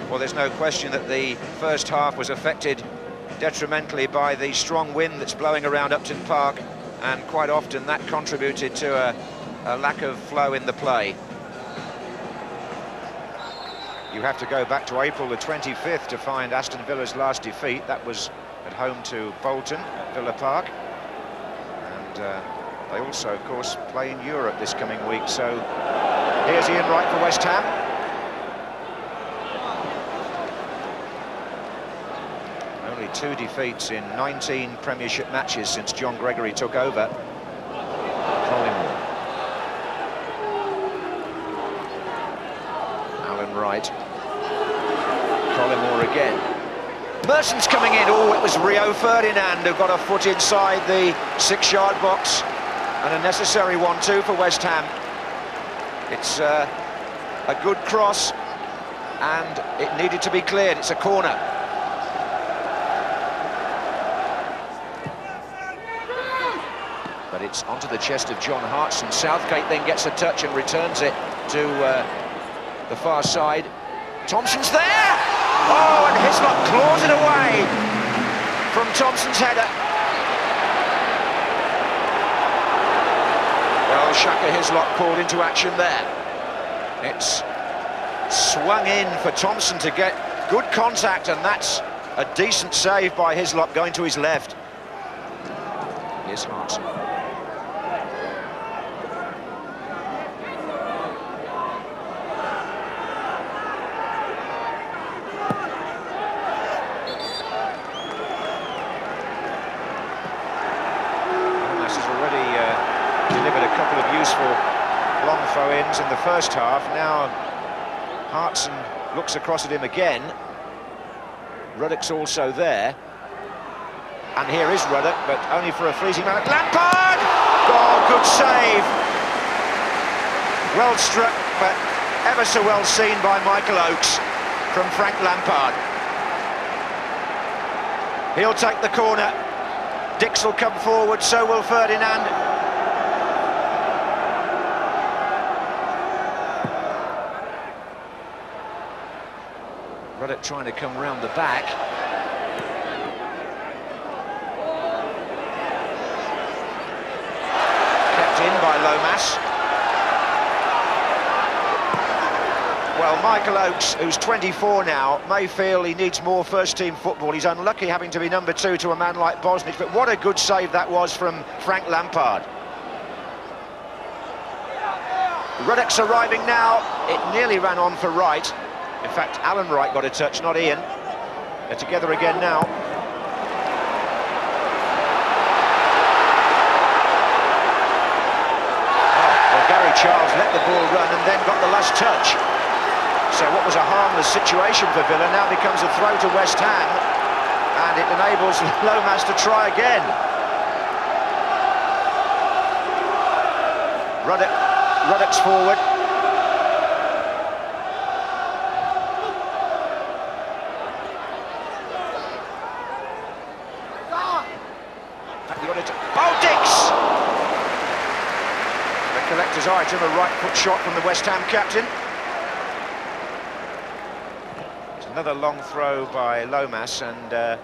Well, there's no question that the first half was affected detrimentally by the strong wind that's blowing around Upton Park, and quite often that contributed to a lack of flow in the play. You have to go back to April the 25th to find Aston Villa's last defeat. That was at home to Bolton at Villa Park. And they also, of course, play in Europe this coming week. So here's Ian Wright for West Ham. Only 2 defeats in 19 Premiership matches since John Gregory took over. Alan Wright. Collymore again. Merson's coming in. Oh, it was Rio Ferdinand who got a foot inside the 6-yard box, and a necessary 1-2 for West Ham. It's a good cross, and it needed to be cleared. It's a corner. But it's onto the chest of John Hartson. Southgate then gets a touch and returns it to the far side. Thompson's there! Oh, and Hislop claws it away from Thompson's header. Well, Shaka Hislop called into action there. It's swung in for Thompson to get good contact, and that's a decent save by Hislop going to his left. Here's Hartson. Long throw-ins in the first half. Now Hartson looks across at him again. Ruddock's also there, and here is Ruddock, but only for a fleeting moment. Lampard! Oh, good save. Well struck, but ever so well seen by Michael Oakes from Frank Lampard. He'll take the corner. Dix will come forward, so will Ferdinand. Ruddock trying to come round the back. Kept in by Lomas. Well, Michael Oakes, who's 24 now, may feel he needs more first-team football. He's unlucky having to be number 2 to a man like Bosnich, but what a good save that was from Frank Lampard. Ruddock's arriving now. It nearly ran on for Wright. In fact, Alan Wright got a touch, not Ian. They're together again now. Oh, well, Gary Charles let the ball run and then got the last touch. So what was a harmless situation for Villa now becomes a throw to West Ham, and it enables Lomas to try again. Ruddock's forward. Oh, Dix! The collector's item, a right foot shot from the West Ham captain. It's another long throw by Lomas, and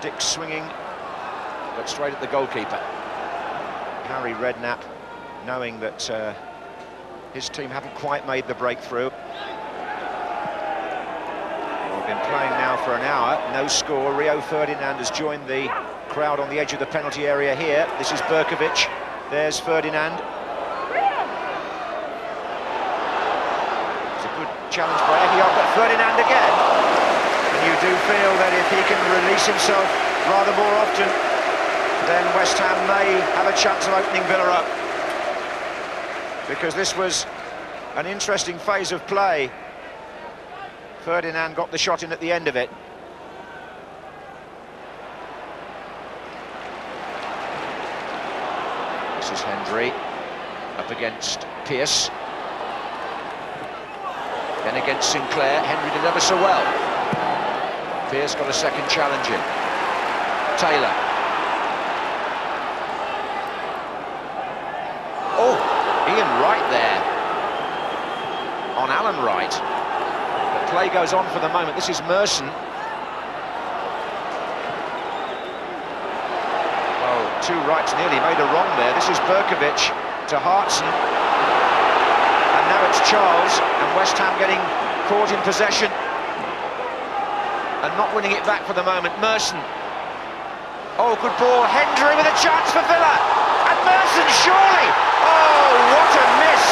Dix swinging, but straight at the goalkeeper. Harry Redknapp, knowing that his team haven't quite made the breakthrough. We've been playing now for an hour, no score. Rio Ferdinand has joined the crowd on the edge of the penalty area here. This is Berkovic. There's Ferdinand. It's a good challenge by Ehiot, but Ferdinand again. And you do feel that if he can release himself rather more often, then West Ham may have a chance of opening Villa up. Because this was an interesting phase of play. Ferdinand got the shot in at the end of it. This is Hendry up against Pearce. Then against Sinclair. Hendry did ever so well. Pearce got a second challenge in. Taylor. Oh, Ian Wright there on Alan Wright. The play goes on for the moment. This is Merson. Oh, two rights nearly made a wrong there. This is Berkovic to Hartson. And now it's Charles, and West Ham getting caught in possession and not winning it back for the moment. Merson. Oh, good ball. Hendry with a chance for Villa. And Merson, surely. Oh, what a miss.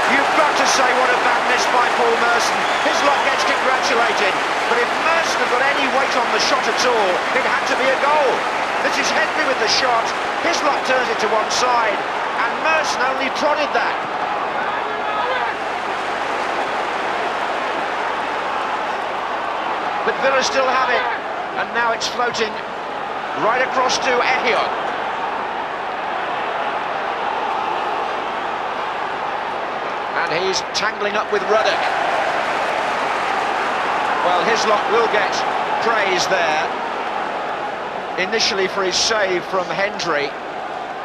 You've got to say what a bad miss by Paul Merson. Hislop gets congratulated. But if Merson had got any weight on the shot at all, it had to be a goal. This is Hendry with the shot. Hislop turns it to one side. And Merson only prodded that. But Villa still have it. And now it's floating right across to Ehio. And he's tangling up with Ruddock. Well, Hislop will get praise there, initially for his save from Hendry,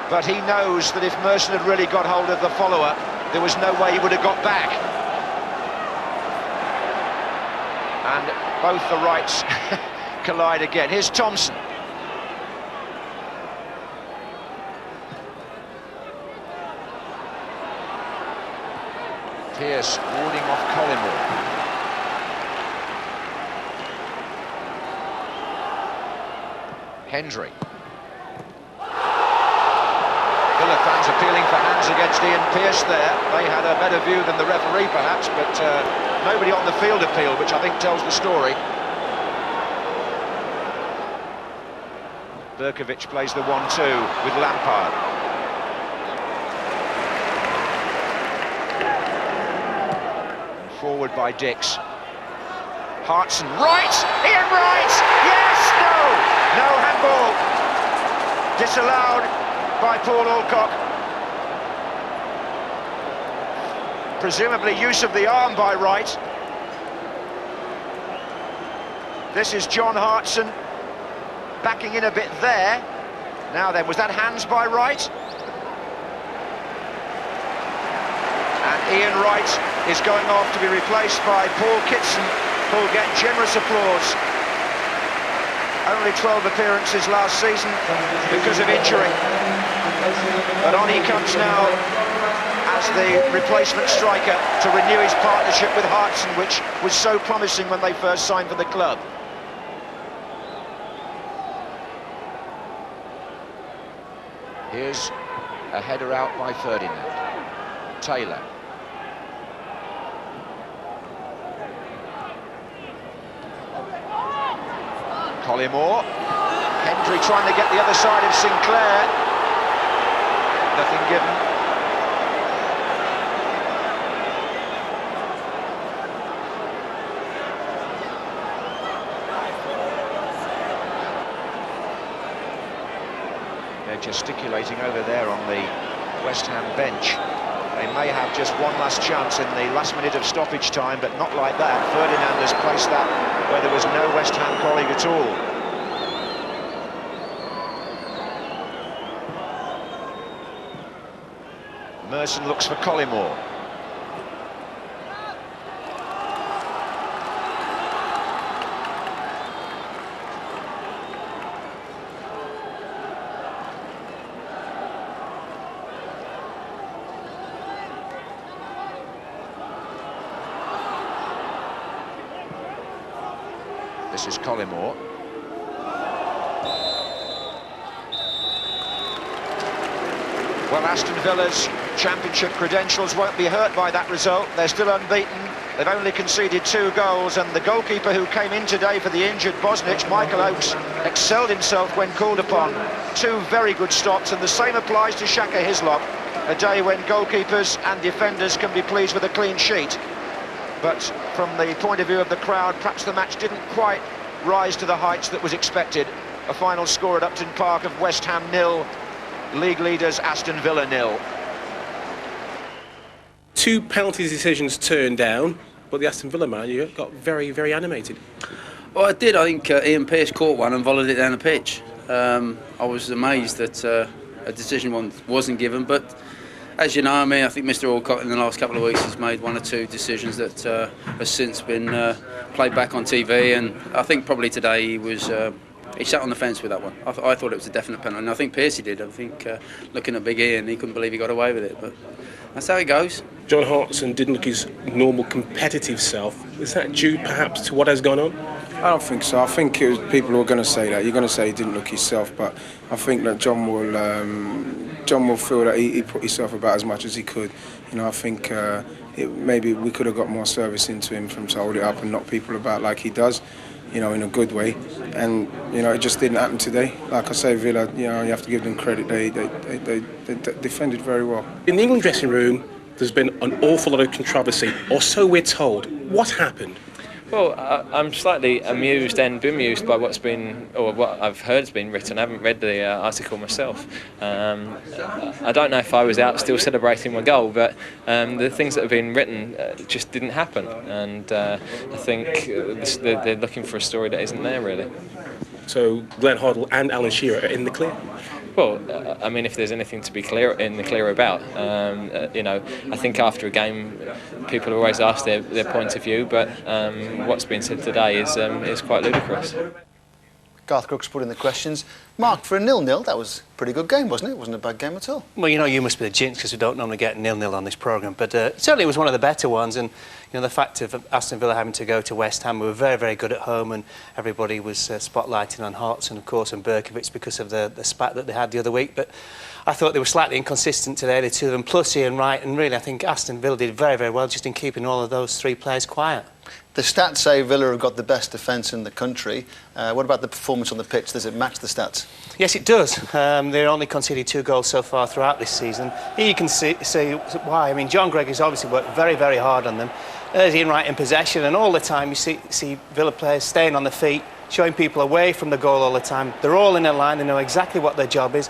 but he knows that if Merson had really got hold of the follower, there was no way he would have got back. And both the rights collide again. Here's Thompson. Pierce warding off Collymore. Hendry. Villa fans appealing for hands against Ian Pierce there. They had a better view than the referee perhaps, but nobody on the field appealed, which I think tells the story. Berkovic plays the 1-2 with Lampard. Forward by Dix. Hartson, right! Ian Wright! Yes! No! No handball! Disallowed by Paul Alcock. Presumably use of the arm by Wright. This is John Hartson backing in a bit there. Now then, was that hands by Wright? And Ian Wright is going off to be replaced by Paul Kitson, who will get generous applause. Only 12 appearances last season because of injury. But on he comes now as the replacement striker to renew his partnership with Hartson, which was so promising when they first signed for the club. Here's a header out by Ferdinand. Taylor. Collymore. Hendry trying to get the other side of Sinclair. Nothing given. They're gesticulating over there on the West Ham bench. They may have just one last chance in the last minute of stoppage time, but not like that. Ferdinand has placed that where there was no West Ham colleague at all. Merson looks for Collymore. This is Collymore. Well, Aston Villa's championship credentials won't be hurt by that result. They're still unbeaten. They've only conceded 2 goals, and the goalkeeper who came in today for the injured Bosnich, Michael Oates, excelled himself when called upon. 2 very good stops, and the same applies to Shaka Hislop, a day when goalkeepers and defenders can be pleased with a clean sheet. But from the point of view of the crowd, perhaps the match didn't quite rise to the heights that was expected. A final score at Upton Park of West Ham 0, league leaders Aston Villa 0. 2 penalty decisions turned down, but the Aston Villa man got very, very animated. Well, I did. I think Ian Pierce caught one and volleyed it down the pitch. I was amazed that a decision wasn't given, but As you know, I mean, I think Mr. Alcott in the last couple of weeks has made one or two decisions that have since been played back on TV, and I think probably today he sat on the fence with that one. I thought it was a definite penalty, and I think Piercy did. I think looking at Big Ian, he couldn't believe he got away with it, but that's how it goes. John Hartson didn't look his normal competitive self. Is that due perhaps to what has gone on? I don't think so. I think it was, people who are going to say that. You're going to say he didn't look himself, but I think that John will feel that he put himself about as much as he could. You know, I think maybe we could have got more service into him from to hold it up and knock people about like he does, you know, in a good way. And you know, it just didn't happen today. Like I say, Villa, you know, you have to give them credit. They defended very well. In the England dressing room, there's been an awful lot of controversy, or so we're told. What happened? Well, I'm slightly amused and bemused by what's been, or what I've heard has been written. I haven't read the article myself. I don't know if I was out still celebrating my goal, but the things that have been written just didn't happen. And I think they're looking for a story that isn't there, really. So Glenn Hoddle and Alan Shearer are in the clear? Well, I mean, if there's anything to be clear about, you know, I think after a game, people always ask their point of view, but what's been said today is quite ludicrous. Garth Crooks put in the questions. Mark, for a 0-0, that was a pretty good game, wasn't it? It wasn't a bad game at all. Well, you know, you must be the jinx because we don't normally get 0-0 on this programme, but certainly it was one of the better ones. And you know, the fact of Aston Villa having to go to West Ham, we were very, very good at home, and everybody was spotlighting on Hartson, of course, and Berkovic because of the spat that they had the other week. But I thought they were slightly inconsistent today, the two of them, plus Ian Wright, and really I think Aston Villa did very, very well just in keeping all of those three players quiet. The stats say Villa have got the best defence in the country. What about the performance on the pitch? Does it match the stats? Yes, it does. They've only conceded 2 goals so far throughout this season. Here you can see why. I mean, John Gregory's obviously worked very, very hard on them. There's Ian Wright in possession, and all the time you see Villa players staying on the feet, showing people away from the goal all the time. They're all in a line, they know exactly what their job is.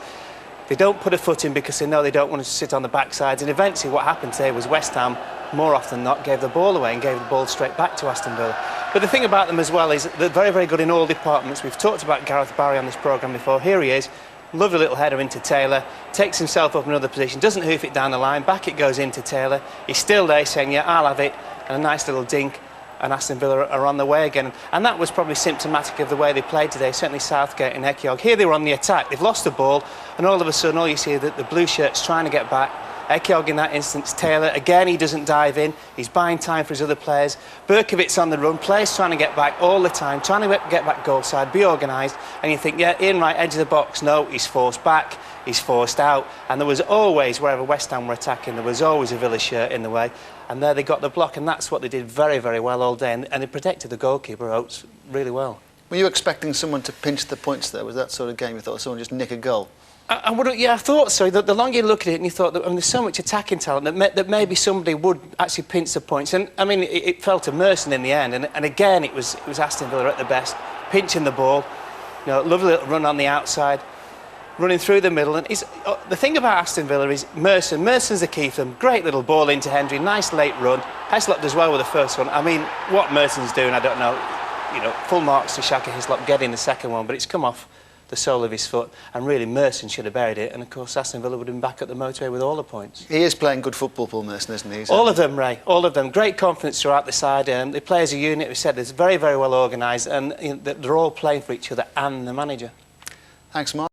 They don't put a foot in because they know they don't want to sit on the backsides, and eventually what happened today was West Ham, more often than not, gave the ball away and gave the ball straight back to Aston Villa. But the thing about them as well is they're very, very good in all departments. We've talked about Gareth Barry on this programme before. Here he is, lovely little header into Taylor, takes himself up another position, doesn't hoof it down the line, back it goes into Taylor. He's still there saying, yeah, I'll have it, and a nice little dink, and Aston Villa are on the way again. And that was probably symptomatic of the way they played today, certainly Southgate and Ekiog. Here they were on the attack, they've lost the ball, and all of a sudden all you see is that the blue shirt's trying to get back. Ekiog in that instance, Taylor, again he doesn't dive in, he's buying time for his other players. Berkovic's on the run, players trying to get back all the time, trying to get back goal side, be organised, and you think, yeah, Ian Wright, edge of the box, no, he's forced back, he's forced out, and there was always, wherever West Ham were attacking, there was always a Villa shirt in the way, and there they got the block, and that's what they did very, very well all day, and they protected the goalkeeper, Oates, really well. Were you expecting someone to pinch the points there? Was that sort of game you thought someone just nick a goal? I thought so. The longer you look at it, and you thought that there's so much attacking talent that maybe somebody would actually pinch the points. And I mean, it fell to Merson in the end. And again, it was Aston Villa at the best, pinching the ball. You know, lovely little run on the outside, running through the middle. And the thing about Aston Villa is Merson. Merson's the key for them. Great little ball into Hendry, nice late run. Hislop does well with the first one. I mean, what Merson's doing, I don't know. You know, full marks to Shaka Hislop getting the second one, but it's come off the sole of his foot, and really Merson should have buried it, and of course Aston Villa would have been back at the motorway with all the points. He is playing good football, Paul Merson, isn't he? All of them, Ray, all of them. Great confidence throughout the side. They play as a unit, we said, it's very, very well organised, and you know, they're all playing for each other and the manager. Thanks, Mark.